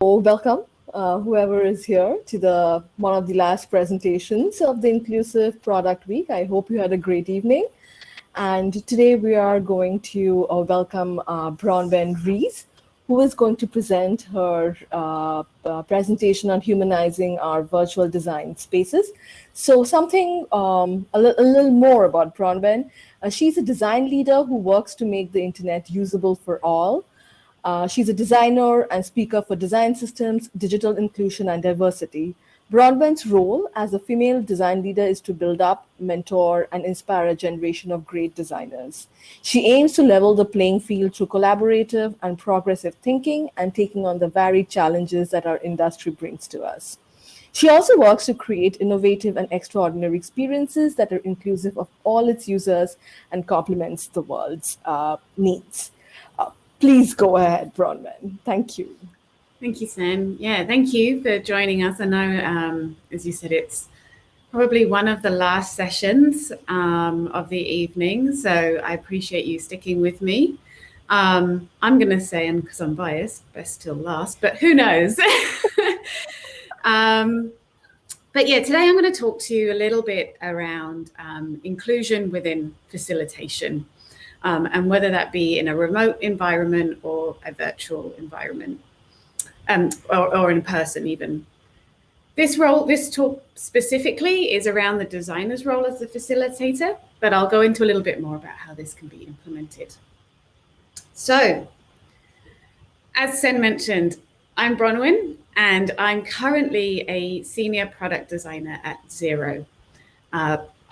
Welcome, whoever is here, to the one of the last presentations of the Inclusive Product Week. I hope you had a great evening. And today we are going to welcome Bronwen Rees, who is going to present her presentation on humanizing our virtual design spaces. So something, a little more about Bronwen. She's a design leader who works to make the internet usable for all. She's a designer and speaker for design systems, digital inclusion, and diversity. Bronwen's role as a female design leader is to build up, mentor, and inspire a generation of great designers. She aims to level the playing field through collaborative and progressive thinking and taking on the varied challenges that our industry brings to us. She also works to create innovative and extraordinary experiences that are inclusive of all its users and complements the world's needs. Please go ahead, Bronwen. Thank you. Thank you, Sam. Yeah, thank you for joining us. I know, as you said, it's probably one of the last sessions of the evening, so I appreciate you sticking with me. I'm going to say, and because I'm biased, best till last, but who knows? But yeah, today I'm going to talk to you a little bit around inclusion within facilitation. And whether that be in a remote environment or a virtual environment, or in person even. This talk specifically is around the designer's role as the facilitator, but I'll go into a little bit more about how this can be implemented. So, as Sen mentioned, I'm Bronwyn, and I'm currently a senior product designer at Xero.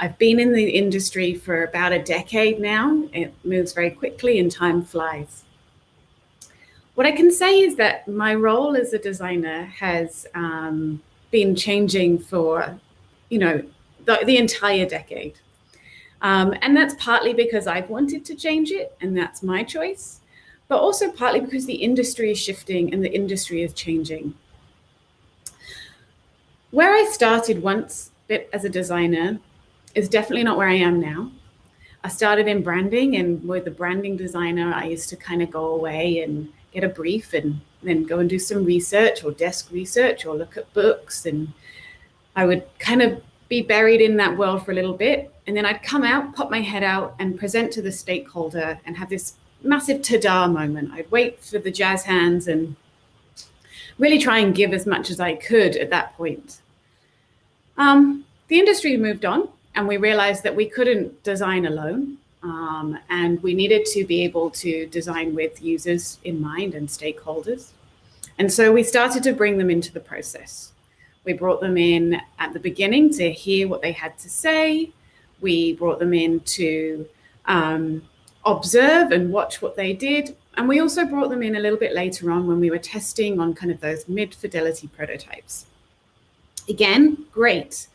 I've been in the industry for about a decade now. It moves very quickly and time flies. What I can say is that my role as a designer has been changing for, the entire decade. And that's partly because I've wanted to change it, and that's my choice, but also partly because the industry is shifting and the industry is changing. Where I started once as a designer is definitely not where I am now. I started in branding, and with a branding designer, I used to kind of go away and get a brief and then go and do some research or desk research or look at books. And I would kind of be buried in that world for a little bit. And then I'd come out, pop my head out and present to the stakeholder and have this massive ta-da moment. I'd wait for the jazz hands and really try and give as much as I could at that point. The industry moved on, and we realized that we couldn't design alone, and we needed to be able to design with users in mind and stakeholders. And so we started to bring them into the process. We brought them in at the beginning to hear what they had to say. We brought them in to observe and watch what they did. And we also brought them in a little bit later on when we were testing on kind of those mid-fidelity prototypes. Again, great,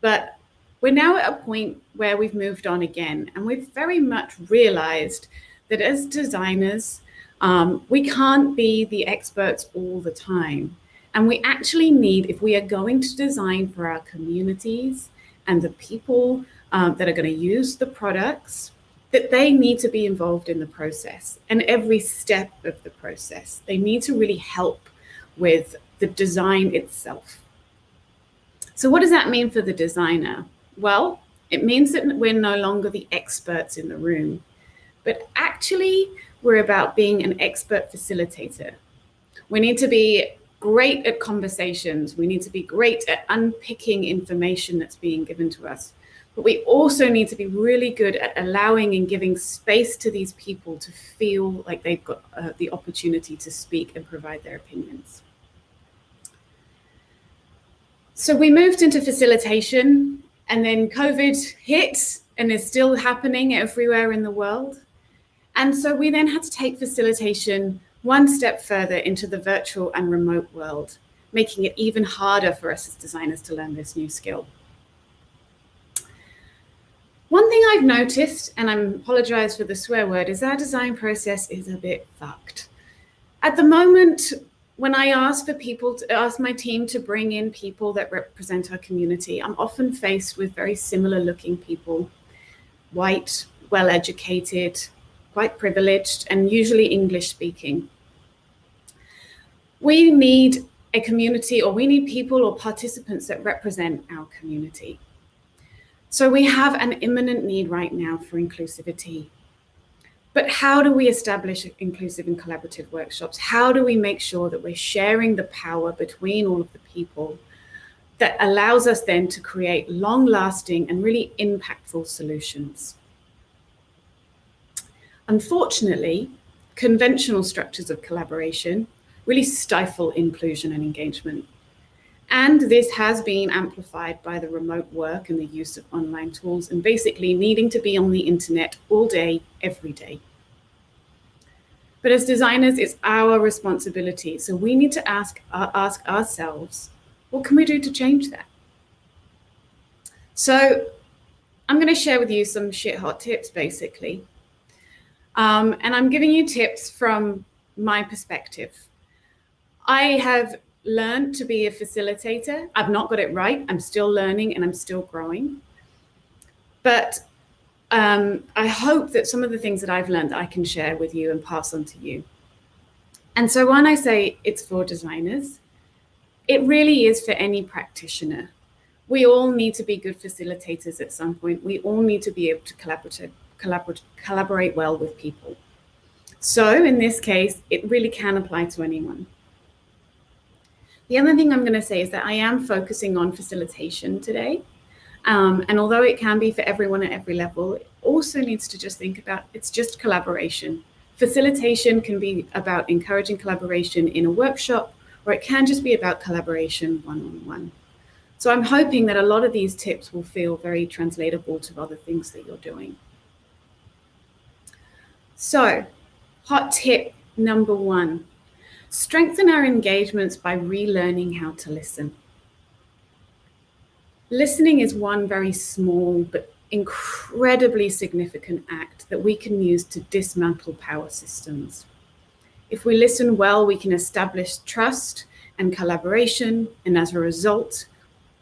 but we're now at a point where we've moved on again, and we've very much realized that as designers, we can't be the experts all the time. And we actually need, if we are going to design for our communities and the people that are going to use the products, that they need to be involved in the process and every step of the process. They need to really help with the design itself. So what does that mean for the designer? Well, it means that we're no longer the experts in the room, but actually we're about being an expert facilitator. We need to be great at conversations. We need to be great at unpicking information that's being given to us. But we also need to be really good at allowing and giving space to these people to feel like they've got the opportunity to speak and provide their opinions. So we moved into facilitation, and then COVID hit and is still happening everywhere in the world. And so we then had to take facilitation one step further into the virtual and remote world, making it even harder for us as designers to learn this new skill. One thing I've noticed, and I apologize for the swear word, is our design process is a bit fucked. At the moment, when I ask my team to bring in people that represent our community, I'm often faced with very similar looking people, white, well-educated, quite privileged, and usually English speaking. We need a community, or we need people or participants that represent our community. So we have an imminent need right now for inclusivity. But how do we establish inclusive and collaborative workshops? How do we make sure that we're sharing the power between all of the people that allows us then to create long-lasting and really impactful solutions? Unfortunately, conventional structures of collaboration really stifle inclusion and engagement. And this has been amplified by the remote work and the use of online tools, and basically needing to be on the internet all day, every day. But as designers, it's our responsibility. So we need to ask ourselves, what can we do to change that? So I'm going to share with you some shit hot tips, basically. And I'm giving you tips from my perspective. I have learned to be a facilitator. I've not got it right. I'm still learning and I'm still growing. But I hope that some of the things that I've learned that I can share with you and pass on to you. And so when I say it's for designers, it really is for any practitioner. We all need to be good facilitators at some point. We all need to be able to collaborate well with people. So in this case, it really can apply to anyone. The other thing I'm going to say is that I am focusing on facilitation today. And although it can be for everyone at every level, it also needs to just think about it's just collaboration. Facilitation can be about encouraging collaboration in a workshop, or it can just be about collaboration one-on-one. So I'm hoping that a lot of these tips will feel very translatable to other things that you're doing. So, hot tip number 1, strengthen our engagements by relearning how to listen. Listening is one very small but incredibly significant act that we can use to dismantle power systems. If we listen well, we can establish trust and collaboration, and as a result,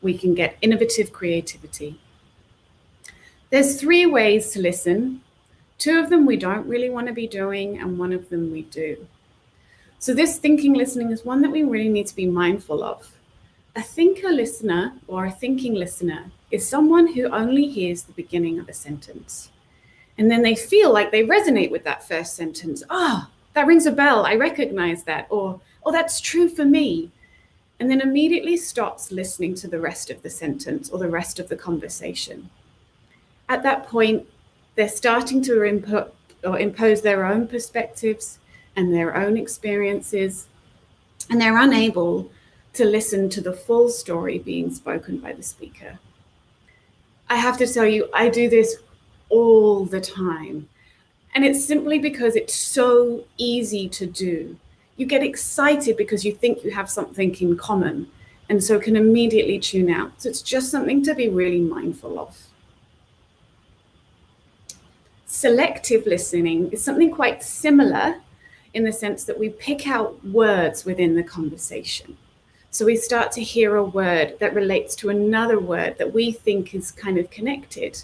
we can get innovative creativity. There's 3 ways to listen. 2 of them we don't really want to be doing, and 1 of them we do. So this thinking listening is one that we really need to be mindful of. A thinker listener, or a thinking listener, is someone who only hears the beginning of a sentence. And then they feel like they resonate with that first sentence. Ah, that rings a bell, I recognize that. Or, oh, that's true for me. And then immediately stops listening to the rest of the sentence or the rest of the conversation. At that point, they're starting to input or impose their own perspectives and their own experiences, and they're unable to listen to the full story being spoken by the speaker. I have to tell you, I do this all the time. And it's simply because it's so easy to do. You get excited because you think you have something in common, and so can immediately tune out. So it's just something to be really mindful of. Selective listening is something quite similar in the sense that we pick out words within the conversation. So we start to hear a word that relates to another word that we think is kind of connected.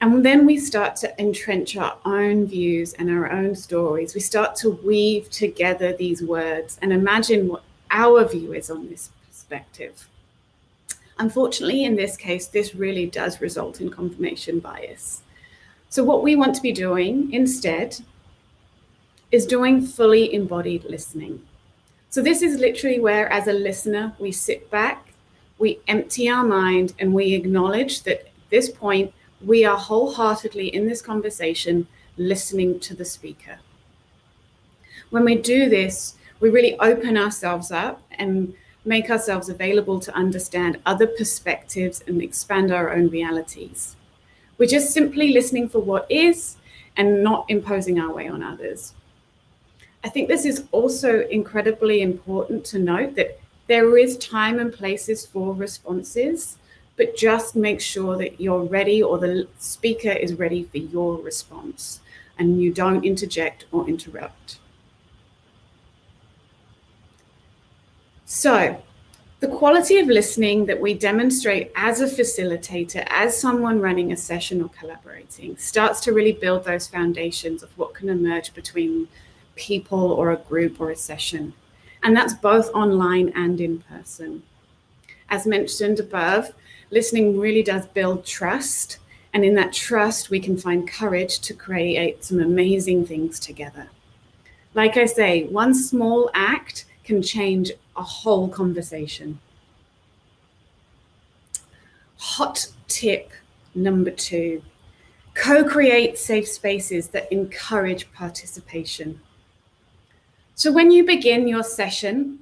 And then we start to entrench our own views and our own stories. We start to weave together these words and imagine what our view is on this perspective. Unfortunately, in this case, this really does result in confirmation bias. So what we want to be doing instead is doing fully embodied listening. So this is literally where, as a listener, we sit back, we empty our mind, and we acknowledge that at this point, we are wholeheartedly in this conversation listening to the speaker. When we do this, we really open ourselves up and make ourselves available to understand other perspectives and expand our own realities. We're just simply listening for what is and not imposing our way on others. I think this is also incredibly important to note that there is time and places for responses, but just make sure that you're ready or the speaker is ready for your response and you don't interject or interrupt. So, the quality of listening that we demonstrate as a facilitator, as someone running a session or collaborating, starts to really build those foundations of what can emerge between people or a group or a session. And that's both online and in person. As mentioned above, listening really does build trust. And in that trust, we can find courage to create some amazing things together. Like I say, one small act can change a whole conversation. Hot tip number 2, co-create safe spaces that encourage participation. So when you begin your session,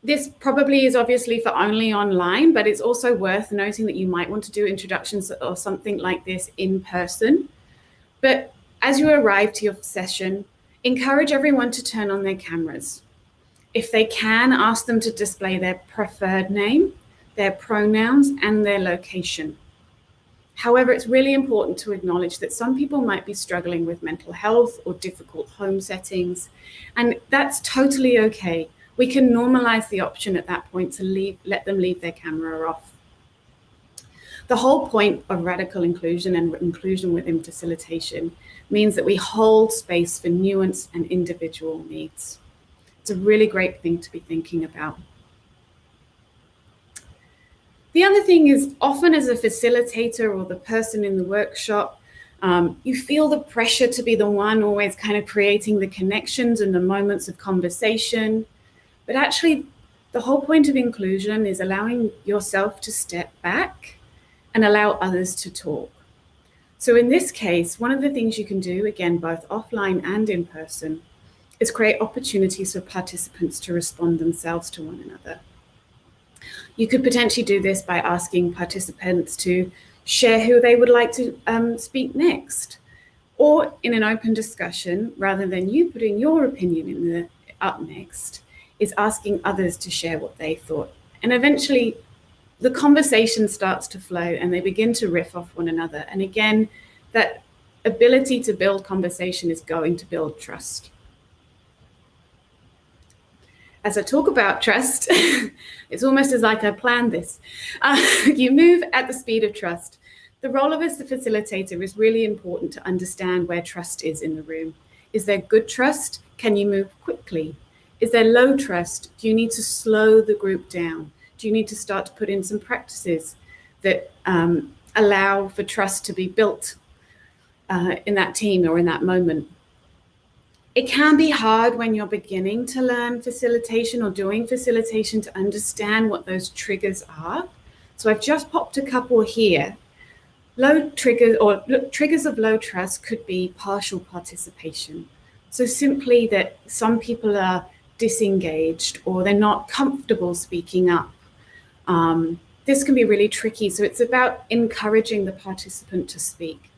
this probably is obviously for only online, but it's also worth noting that you might want to do introductions or something like this in person. But as you arrive to your session, encourage everyone to turn on their cameras. If they can, ask them to display their preferred name, their pronouns, and their location. However, it's really important to acknowledge that some people might be struggling with mental health or difficult home settings, and that's totally okay. We can normalize the option at that point to let them leave their camera off. The whole point of radical inclusion and inclusion within facilitation means that we hold space for nuance and individual needs. It's a really great thing to be thinking about. The other thing is, often as a facilitator or the person in the workshop, you feel the pressure to be the one always kind of creating the connections and the moments of conversation. But actually, the whole point of inclusion is allowing yourself to step back and allow others to talk. So in this case, one of the things you can do, again, both offline and in person, is create opportunities for participants to respond themselves to one another. You could potentially do this by asking participants to share who they would like to speak next, or in an open discussion, rather than you putting your opinion in the up next, is asking others to share what they thought. And eventually the conversation starts to flow and they begin to riff off one another. And again, that ability to build conversation is going to build trust. As I talk about trust, it's almost as like I planned this. You move at the speed of trust. The role of as a facilitator is really important to understand where trust is in the room. Is there good trust? Can you move quickly? Is there low trust? Do you need to slow the group down? Do you need to start to put in some practices that allow for trust to be built in that team or in that moment? It can be hard when you're beginning to learn facilitation or doing facilitation to understand what those triggers are. So I've just popped a couple here. Low triggers or triggers of low trust could be partial participation. So simply that some people are disengaged or they're not comfortable speaking up. This can be really tricky. So it's about encouraging the participant to speak.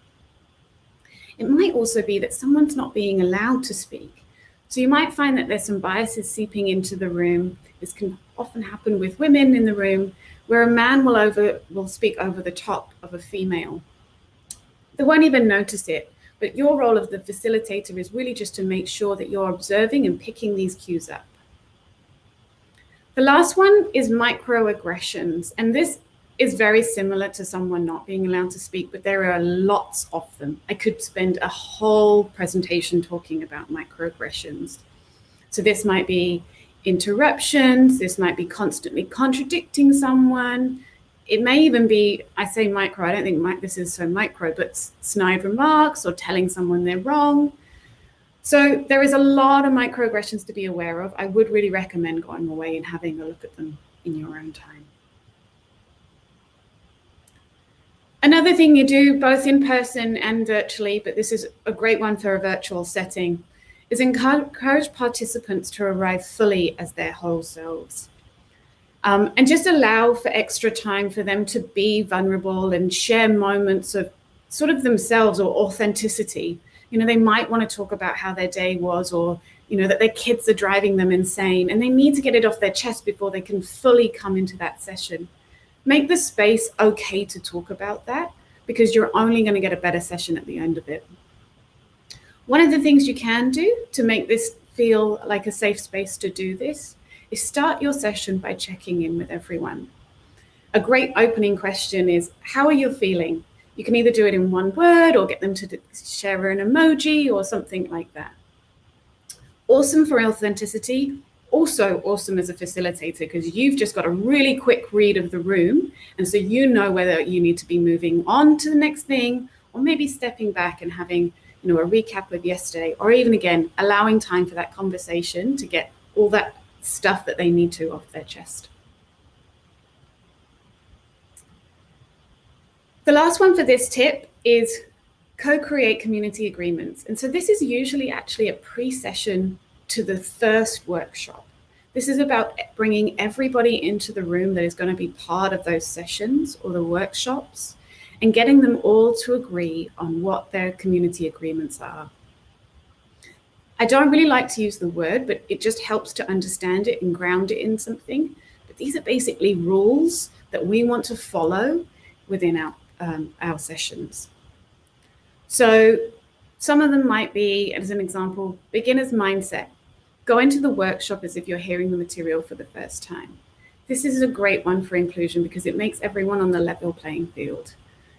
It might also be that someone's not being allowed to speak. So you might find that there's some biases seeping into the room. This can often happen with women in the room, where a man will speak over the top of a female. They won't even notice it, but your role of the facilitator is really just to make sure that you're observing and picking these cues up. The last one is microaggressions, and this is very similar to someone not being allowed to speak, but there are lots of them. I could spend a whole presentation talking about microaggressions. So this might be interruptions, this might be constantly contradicting someone. It may even be, I say micro, I don't think this is so micro, but snide remarks or telling someone they're wrong. So there is a lot of microaggressions to be aware of. I would really recommend going away and having a look at them in your own time. Another thing you do both in person and virtually, but this is a great one for a virtual setting, is encourage participants to arrive fully as their whole selves. And just allow for extra time for them to be vulnerable and share moments of sort of themselves or authenticity. You know, they might want to talk about how their day was, or, you know, that their kids are driving them insane, and they need to get it off their chest before they can fully come into that session. Make the space okay to talk about that, because you're only going to get a better session at the end of it. One of the things you can do to make this feel like a safe space to do this is start your session by checking in with everyone. A great opening question is, how are you feeling? You can either do it in one word or get them to share an emoji or something like that. Awesome for authenticity, also awesome as a facilitator, because you've just got a really quick read of the room, and so you know whether you need to be moving on to the next thing, or maybe stepping back and having a recap of yesterday, or even again allowing time for that conversation to get all that stuff that they need to off their chest. The last one for this tip is co-create community agreements. And so this is usually actually a pre-session to the first workshop. This is about bringing everybody into the room that is going to be part of those sessions or the workshops, and getting them all to agree on what their community agreements are. I don't really like to use the word, but it just helps to understand it and ground it in something. But these are basically rules that we want to follow within our sessions. So some of them might be, as an example, beginner's mindset. Go into the workshop as if you're hearing the material for the first time. This is a great one for inclusion because it makes everyone on the level playing field.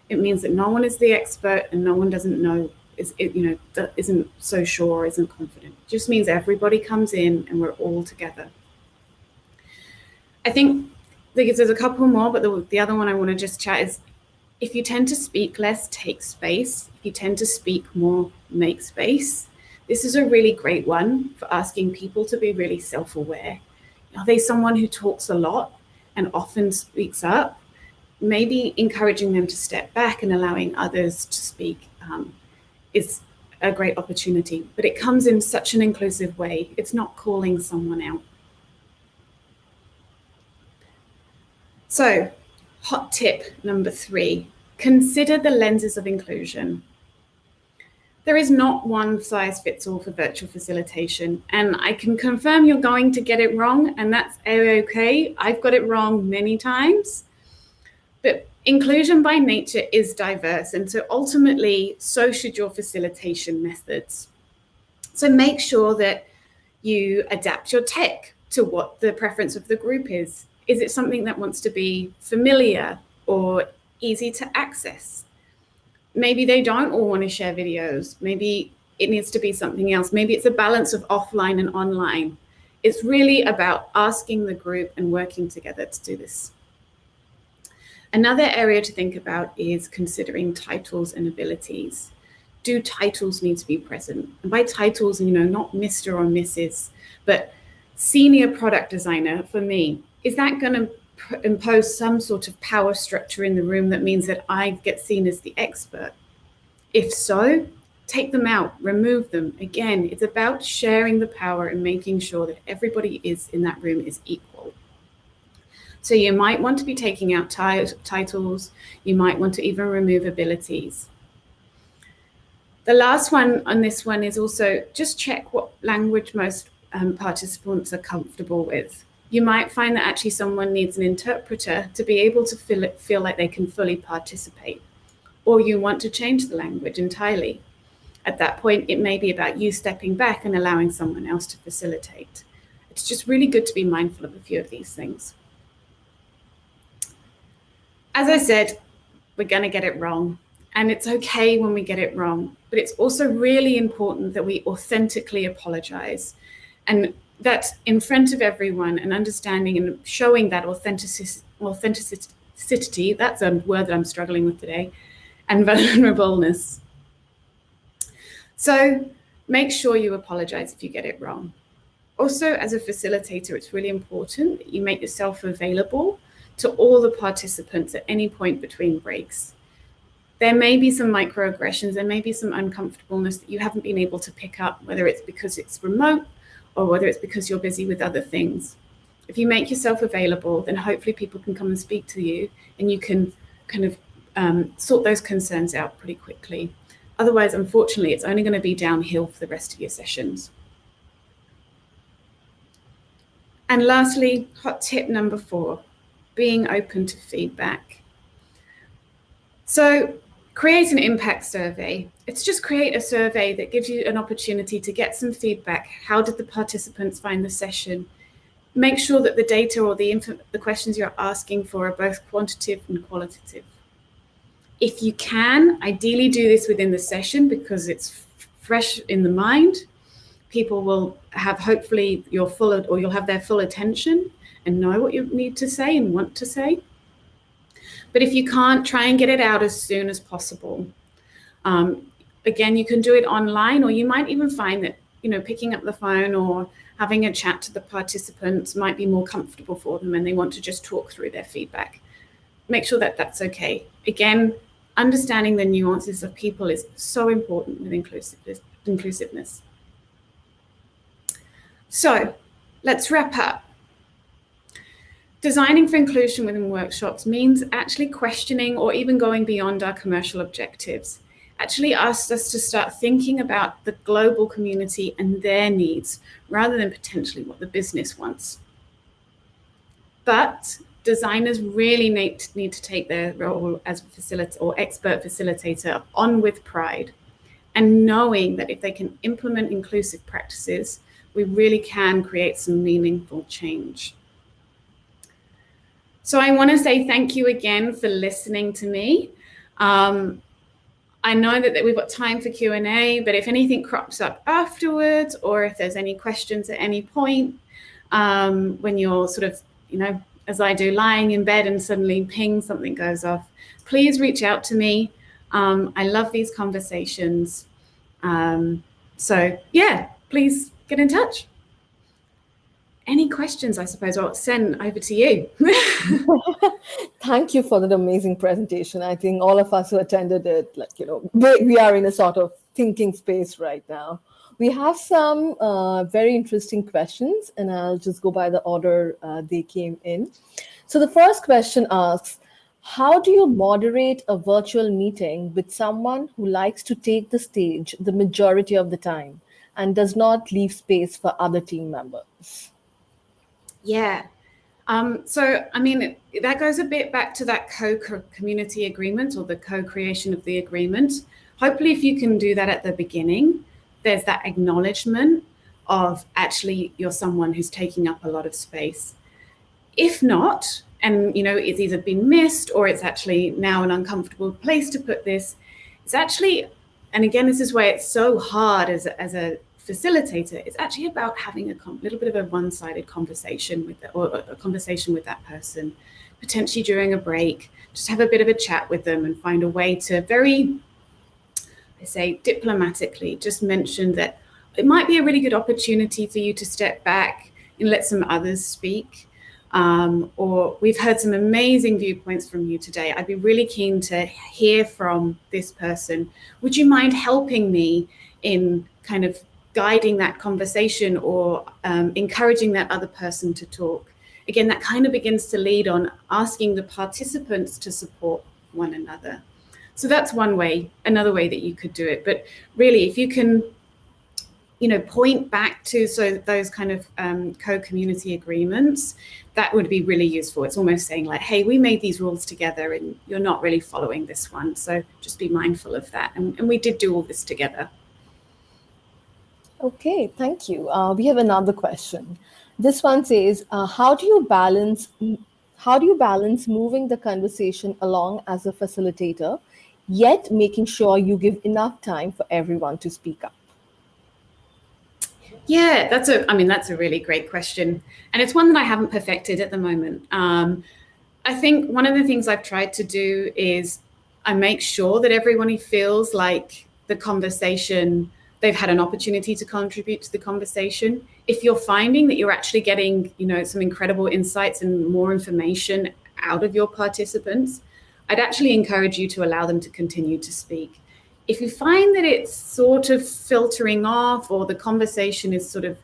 It means that no one is the expert and no one doesn't know, isn't so sure, isn't confident. It just means everybody comes in and we're all together. I think there's a couple more, but the other one I want to just chat is, if you tend to speak less, take space. If you tend to speak more, make space. This is a really great one for asking people to be really self-aware. Are they someone who talks a lot and often speaks up? Maybe encouraging them to step back and allowing others to speak is a great opportunity, but it comes in such an inclusive way. It's not calling someone out. So, hot tip number 3, consider the lenses of inclusion. There is not one size fits all for virtual facilitation, and I can confirm you're going to get it wrong, and that's okay. I've got it wrong many times, but inclusion by nature is diverse, and so ultimately, so should your facilitation methods. So make sure that you adapt your tech to what the preference of the group is. Is it something that wants to be familiar or easy to access? Maybe they don't all want to share videos. Maybe it needs to be something else. Maybe it's a balance of offline and online. It's really about asking the group and working together to do this. Another area to think about is considering titles and abilities. Do titles need to be present? And by titles, not Mr. or Mrs., but senior product designer for me. Is that going to impose some sort of power structure in the room that means that I get seen as the expert? If so, take them out, remove them. Again, it's about sharing the power and making sure that everybody is in that room is equal. So you might want to be taking out titles. You might want to even remove abilities. The last one on this one is also just check what language most participants are comfortable with. You might find that actually someone needs an interpreter to be able to feel like they can fully participate, or you want to change the language entirely. At that point, it may be about you stepping back and allowing someone else to facilitate. It's just really good to be mindful of a few of these things. As I said, we're going to get it wrong, and it's okay when we get it wrong, but it's also really important that we authentically apologize, and that in front of everyone, and understanding and showing that authenticity, that's a word that I'm struggling with today, and vulnerableness. So make sure you apologize if you get it wrong. Also, as a facilitator, it's really important that you make yourself available to all the participants at any point between breaks. There may be some microaggressions, there may be some uncomfortableness that you haven't been able to pick up, whether it's because it's remote or whether it's because you're busy with other things. If you make yourself available, then hopefully people can come and speak to you, and you can kind of sort those concerns out pretty quickly. Otherwise, unfortunately, it's only going to be downhill for the rest of your sessions. And lastly, hot tip number 4, being open to feedback. So create an impact survey. It's just create a survey that gives you an opportunity to get some feedback. How did the participants find the session? Make sure that the data or the questions you're asking for are both quantitative and qualitative. If you can, ideally do this within the session because it's fresh in the mind. people will have hopefully you'll have their full attention and know what you need to say and want to say. But if you can't, try and get it out as soon as possible. Again, you can do it online, or you might even find that, picking up the phone or having a chat to the participants might be more comfortable for them and they want to just talk through their feedback. Make sure that that's okay. Again, understanding the nuances of people is so important with inclusiveness. So let's wrap up. Designing for inclusion within workshops means actually questioning or even going beyond our commercial objectives. Actually asks us to start thinking about the global community and their needs rather than potentially what the business wants. But designers really need to take their role as a facilitator or expert facilitator on with pride, and knowing that if they can implement inclusive practices, we really can create some meaningful change. So I want to say thank you again for listening to me. I know that we've got time for Q&A, but if anything crops up afterwards, or if there's any questions at any point, when you're sort of, as I do, lying in bed and suddenly ping, something goes off, please reach out to me. I love these conversations. So yeah, please get in touch. Any questions, I suppose, I'll send over to you. Thank you for that amazing presentation. I think all of us who attended it, we are in a sort of thinking space right now. We have some very interesting questions, and I'll just go by the order they came in. So the first question asks, how do you moderate a virtual meeting with someone who likes to take the stage the majority of the time and does not leave space for other team members? Yeah. So, that goes a bit back to that co-community agreement, or the co-creation of the agreement. Hopefully, if you can do that at the beginning, there's that acknowledgement of actually you're someone who's taking up a lot of space. If not, and it's either been missed or it's actually now an uncomfortable place to put this, it's actually, and again, this is why it's so hard as a facilitator, it's actually about having a little bit of a one-sided conversation or a conversation with that person, potentially during a break. Just have a bit of a chat with them and find a way to very, I say, diplomatically just mention that it might be a really good opportunity for you to step back and let some others speak. Or we've heard some amazing viewpoints from you today. I'd be really keen to hear from this person. Would you mind helping me in kind of guiding that conversation, or encouraging that other person to talk? Again, that kind of begins to lead on asking the participants to support one another. So that's one way, another way that you could do it. But really, if you can, point back to those kind of co-community agreements, that would be really useful. It's almost saying like, hey, we made these rules together and you're not really following this one. So just be mindful of that. And we did do all this together. Okay, thank you. We have another question. This one says, how do you balance moving the conversation along as a facilitator, yet making sure you give enough time for everyone to speak up? Yeah, that's a really great question. And it's one that I haven't perfected at the moment. I think one of the things I've tried to do is I make sure that everyone feels like the conversation, they've had an opportunity to contribute to the conversation. If you're finding that you're actually getting, some incredible insights and more information out of your participants, I'd actually encourage you to allow them to continue to speak. If you find that it's sort of filtering off, or the conversation is sort of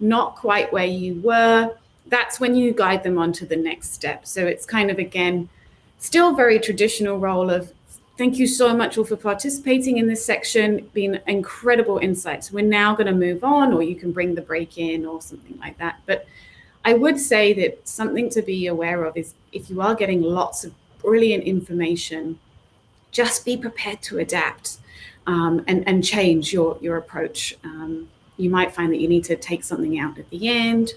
not quite where you were, that's when you guide them on to the next step. So it's kind of, again, still very traditional role of, thank you so much all for participating in this section, been incredible insights. We're now going to move on, or you can bring the break in or something like that. But I would say that something to be aware of is, if you are getting lots of brilliant information, just be prepared to adapt and change your approach. You might find that you need to take something out at the end,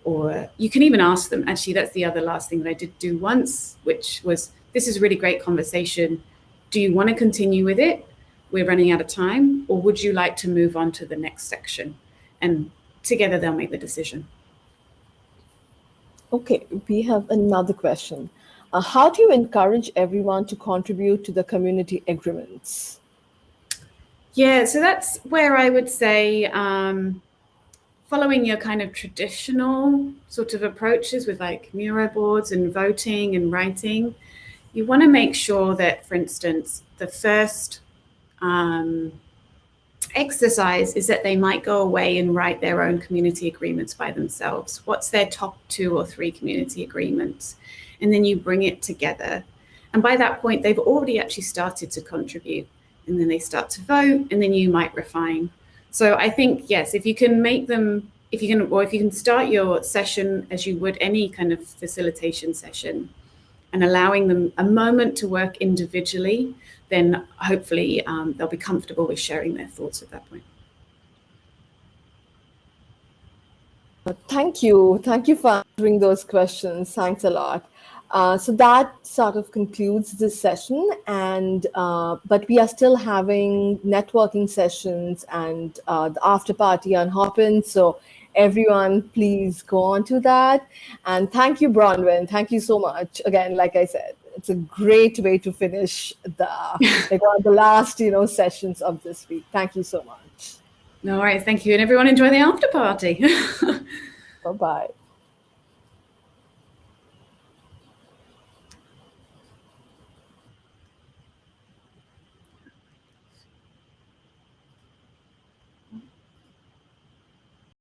or you can even ask them. Actually, that's the other last thing that I did do once, which was, this is a really great conversation. Do you want to continue with it? We're running out of time, or would you like to move on to the next section? and together they'll make the decision. Okay, we have another question. How do you encourage everyone to contribute to the community agreements? Yeah, so that's where I would say following your kind of traditional sort of approaches with like Miro boards and voting and writing, you want to make sure that, for instance, the first exercise is that they might go away and write their own community agreements by themselves. What's their top 2 or 3 community agreements? And then you bring it together. And by that point, they've already actually started to contribute. And then they start to vote, and then you might refine. So I think, yes, if you can make them, if you can start your session as you would any kind of facilitation session, and allowing them a moment to work individually, then hopefully they'll be comfortable with sharing their thoughts at that point. Thank you. Thank you for answering those questions. Thanks a lot. So that sort of concludes this session, and but we are still having networking sessions and the after party on Hopin. So everyone, please go on to that. And thank you, Bronwyn. Thank you so much. Again, like I said, it's a great way to finish the last sessions of this week. Thank you so much. No worries. Thank you, and everyone enjoy the after party. Bye bye.